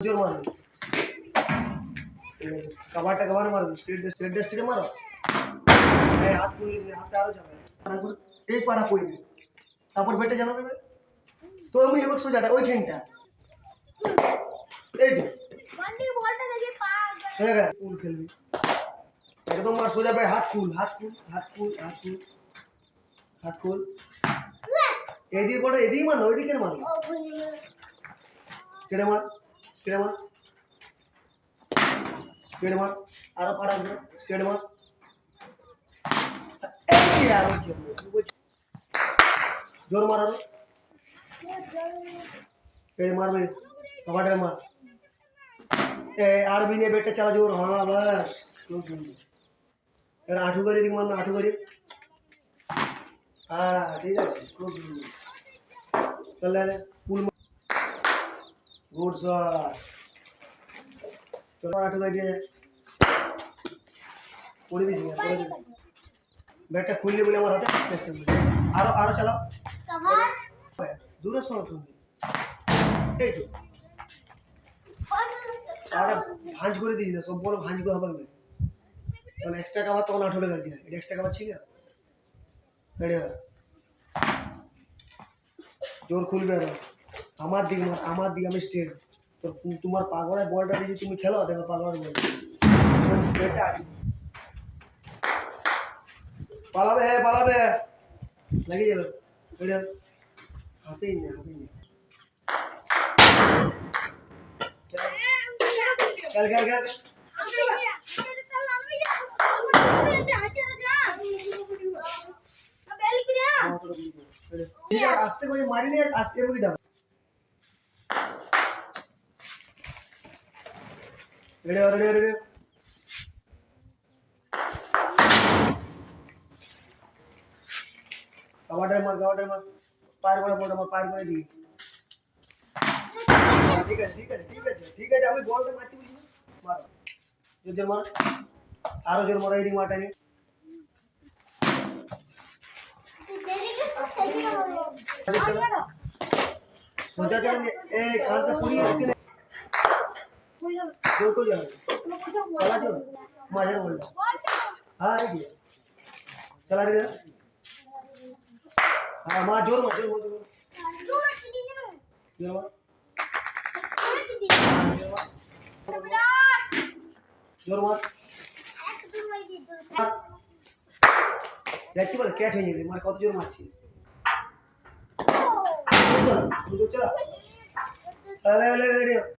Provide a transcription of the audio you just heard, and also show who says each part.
Speaker 1: जोर मारो कबाटा कबार मारो स्ट्रेट डस्टिक मारो ए हाथ पुली हाथ आरो जाবে তারপর এই পাড়া পড়বে তারপর বেটে জানো দেবে তো আমি এবার সোজা ওই ঠেংটা এই বন্ডি বলটা দেখি পা হয়ে গেল পুল খেলবি একদম মার সোজা ভাই হাত খুল হাত খুল হাত খুল হাত খুল হাত খুল এদিকে পড়ে এদিকে মার ওইদিকে মার স্টেডে মার স্টেডে মার स्पीड मार आरो पाड़ा स्पीड मार ए यार जोर मार आरो स्पीड मार भाई कबाड़े मार ए आड़ भी ने बेटे चला जोर हां बस यार आठू करी दिख मार आठू करी हां ठीक है खूब चल ले पुल गुड शॉट चलो आठू करी पूरी भी पूरी बेटा खुली बोले हमारा था टेस्ट में आरो आरो चलो कवर दूर से सुन ए तो आरो भांज করে দিই না সব বড় ভাंज को হবে না तो एक्स्ट्रा का बात तो ना ठोड़े कर दिया ये एक्स्ट्रा का बात छिया रेडी जोर खुल गया আমার দিক আমি স্টেট তো তোমার পাগড়ায় বলটা দিয়ে তুমি খেলো দেখো পাগড়ার বল বেটা পালাবে লাগি যাবে বেটা হাসি না चल ठीक है आस्ते कोई मारी नहीं आस्ते रुक जा रेडी कबाड़े मार पार করে দি ঠিক আছে আমি বলতে মারতে বুঝি না মার জোর মার আরো জোর মার এই দিক মারটা নি সোজা চল এ কানটা পুরি इसके जो तो जा चला जो माझ्या बोल हां ये चला रे हां मा जोर मार দেখতে বল ক্যাচ হয়ে যাবে মার কত জোর মারছিস চল চল চল রেডি